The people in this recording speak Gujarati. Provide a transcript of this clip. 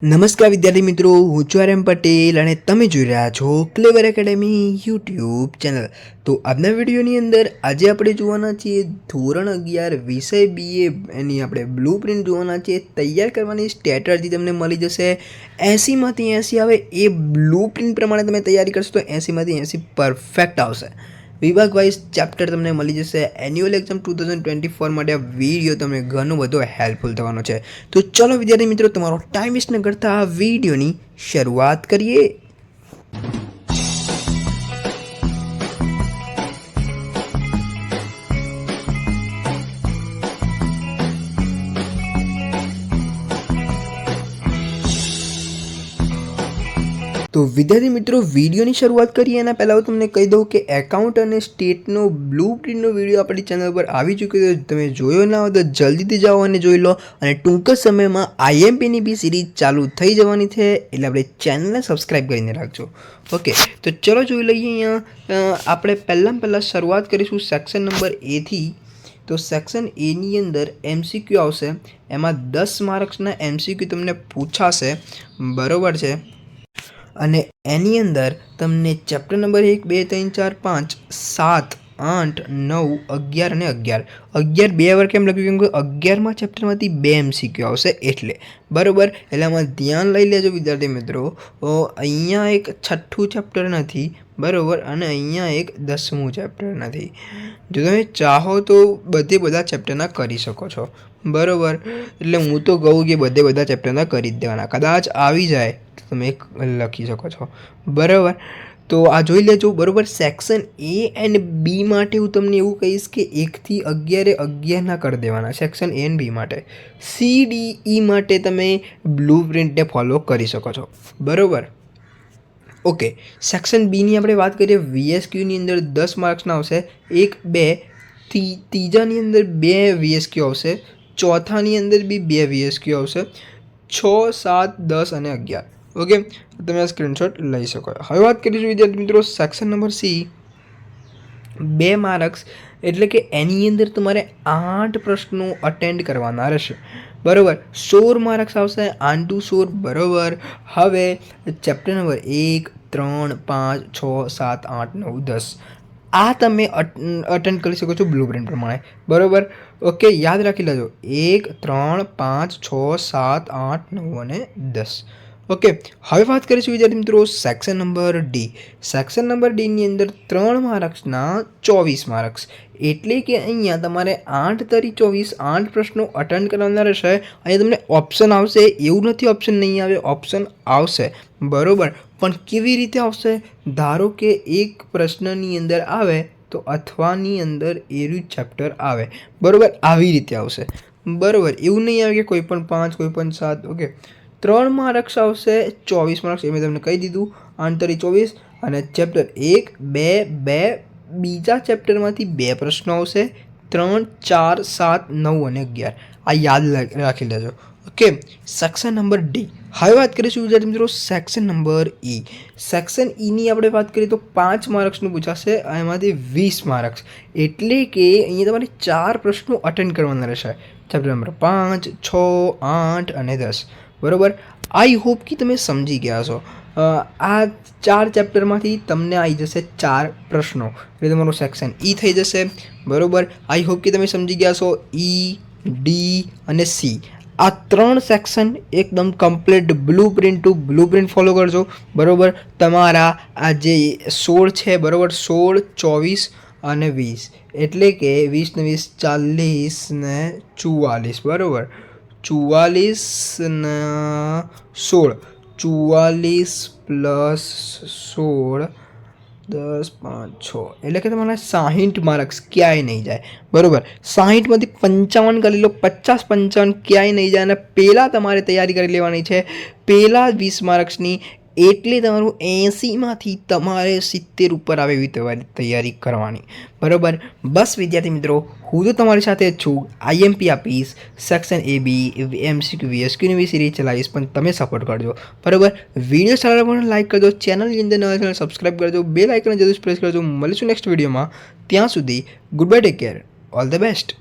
નમસ્કાર વિદ્યાર્થી મિત્રો, હું છું આર એમ પટેલ અને તમે જોઈ રહ્યા છો ક્લેવર એકેડેમી યુટ્યુબ ચેનલ। તો આજના વિડીયોની અંદર આજે આપણે જોવાના છીએ ધોરણ 11 વિષય બીએ એની આપણે બ્લુ પ્રિન્ટ જોવાના છીએ। તૈયાર કરવાની સ્ટ્રેટેજી તમને મળી જશે। 80માંથી 80 આવે એ બ્લુ પ્રિન્ટ પ્રમાણે તમે તૈયારી કરશો તો 80માંથી 80 પરફેક્ટ આવશે। વિભાગ વાઇઝ ચેપ્ટર તમને મળી જશે। એન્યુઅલ એક્ઝામ 2024 માટે આ વિડીયો તમને ઘણો બધો હેલ્પફુલ થવાનો છે। તો ચલો વિદ્યાર્થી મિત્રો, તમારો ટાઈમ વેસ્ટ ન કરતા આ વિડીયોની શરૂઆત કરીએ। તો વિદ્યાર્થી મિત્રો, વિડીયોની શરૂઆત કરીએ એના પહેલાં હું તમને કહી દઉં કે એકાઉન્ટ અને સ્ટેટનો બ્લુ પ્રિન્ટનો વિડીયો આપણી ચેનલ પર આવી ચૂક્યો છે। તમે જોયો ના હોય તો જલ્દીથી જાઓ અને જોઈ લો। અને ટૂંક જ સમયમાં આઈએમપીની બી સિરીઝ ચાલુ થઈ જવાની છે, એટલે આપણે ચેનલને સબસ્ક્રાઈબ કરીને રાખજો। ઓકે, તો ચલો જોઈ લઈએ। અહીંયા આપણે પહેલાં શરૂઆત કરીશું સેક્શન નંબર એથી। તો સેક્શન એની અંદર એમસીક્યુ આવશે, એમાં 10 માર્ક્સના એમસીક્યુ તમને પૂછાશે, બરાબર છે। અને એની અંદર તમને ચેપ્ટર નંબર 1 2 3 4 5 7 8 9 11 અને 11 બે વાર કેમ લખ્યું? કેમ કે 11મા ચેપ્ટરમાંથી 2 એમસીક્યુ આવશે એટલે, બરાબર। એટલે આમાં ધ્યાન લઈ લેજો વિદ્યાર્થી મિત્રો। અહીંયા એક 6થું ચેપ્ટર નથી, બરાબર, અને અહીંયા એક 10મું ચેપ્ટર નથી। જો તમે ચાહો તો બધા ચેપ્ટરના કરી શકો છો, બરાબર। એટલે હું તો કહું કે બધા ચેપ્ટરના કરી જ દેવાના, કદાચ આવી જાય તો તમે લખી શકો છો, બરાબર। તો આ જોઈ લેજો, બરાબર। સેક્શન એ એન્ડ બી માટે હું તમને એવું કહીશ કે 1 થી 11 11ના કરી દેવાના સેક્શન એ એન્ડ બી માટે। સી ડી ઈ માટે તમે બ્લુ પ્રિન્ટને ફોલો કરી શકો છો, બરાબર। ઓકે, સેક્શન બીની આપણે વાત કરીએ। વીએસક્યુની અંદર 10 માર્ક્સના આવશે, 1 2 ત્રીજાની અંદર 2 વીએસક્યુ આવશે, ચોથાની અંદર બી 2 વીએસક્યુ આવશે, 6 7 10 અને 11। ઓકે, તમે આ સ્ક્રીનશોટ લઈ શકો। હવે વાત કરીશું વિદ્યાર્થી મિત્રો સેક્શન નંબર સી। 2 માર્ક્સ એટલે કે એની અંદર તમારે 8 પ્રશ્નો અટેન્ડ કરવાના રહેશે, બરાબર। 16 માર્ક્સ આવશે, 8 ટુ 16, બરાબર। હવે ચેપ્ટર નંબર 1 3 5 6 7 8 9 10 આ તમે અટેન્ડ કરી શકો છો બ્લુ પ્રિન્ટ પ્રમાણે, બરાબર। ઓકે, યાદ રાખી લેજો, 1 3 5 6 7 8 9 અને 10। ઓકે, હવે વાત કરીશું વિદ્યાર્થી મિત્રો section number D. Section number ડીની અંદર 3 માર્ક્સના 24 માર્ક્સ એટલે કે અહીંયા તમારે 8 તરી 24 8 પ્રશ્નો અટેન્ડ કરવાના રહેશે। અહીંયા તમને ઓપ્શન આવશે, એવું નથી ઓપ્શન નહીં આવે, ઓપ્શન આવશે, બરાબર। પણ કેવી રીતે આવશે? ધારો કે એક પ્રશ્નની અંદર આવે તો અથવાની અંદર એરું ચેપ્ટર આવે, બરાબર, આવી રીતે આવશે, બરાબર। એવું નહીં આવે કે કોઈ પણ 5 કોઈ પણ 7। ઓકે, 3 માર્ક્સ આવશે, 24 માર્ક્સ એ મેં તમને કહી દીધું, 8 તરી 24। અને ચેપ્ટર 1 2 2 બીજા ચેપ્ટરમાંથી 2 પ્રશ્નો આવશે, 3 4 7 9 અને 11 આ યાદ રાખી લેજો। Okay, section number D. હવે વાત કરીશું વિદ્યાર્થી મિત્રો સેક્શન નંબર ઈ। સેક્શન ઈની આપણે વાત કરીએ તો 5 માર્ક્સનું પૂછાશે, એમાંથી 20 માર્ક્સ એટલે કે અહીંયા તમારે 4 પ્રશ્નો અટેન્ડ કરવાના રહેશે, ચેપ્ટર નંબર 5 6 8 અને 10, બરાબર। આઈ હોપ કે તમે સમજી ગયા છો। આ 4 ચેપ્ટરમાંથી તમને આવી જશે 4 પ્રશ્નો, એટલે તમારું સેક્શન ઈ થઈ જશે, બરાબર। આઈ હોપ કે તમે સમજી ગયા છો। ઈ ડી અને સી આ 3 સેક્શન એકદમ કમ્પ્લીટ બ્લુ પ્રિન્ટ ફોલો કરજો, બરાબર। તમારા આ જે 16 છે, બરાબર, 16 24 અને 20 એટલે કે 20 ને 20 40 ને 44, બરાબર। 44 ને 16 44 પ્લસ 16 10 5 6 એટલે કે તમારા 60 માર્ક્સ ક્યાંય નહીં જાય, બરાબર। 60માંથી 55 કરી લો, 50 55 ક્યાંય નહીં જાય। અને પહેલાં તમારે તૈયારી કરી લેવાની છે, પહેલાં 20 માર્ક્સની, એટલે તમારું 80માંથી તમારે 70 ઉપર આવે એવી તૈયારી કરવાની, બરાબર। બસ વિદ્યાર્થી મિત્રો, હું તો તમારી સાથે જ છું। આઈએમપી આપીશ, સેક્શન એ બી એમસીક્યુ વીએસક્યુની બી સિરીઝ ચલાવીશ, પણ તમે સપોર્ટ કરજો, બરાબર। વિડીયો સારા પણ લાઈક કરજો, ચેનલની અંદર નવા ચેનલ સબસ્ક્રાઈબ કરજો, બેલ આઇકન જરૂર પ્રેસ કરજો। મળીશું નેક્સ્ટ વિડીયોમાં, ત્યાં સુધી good bye, take care, all the best.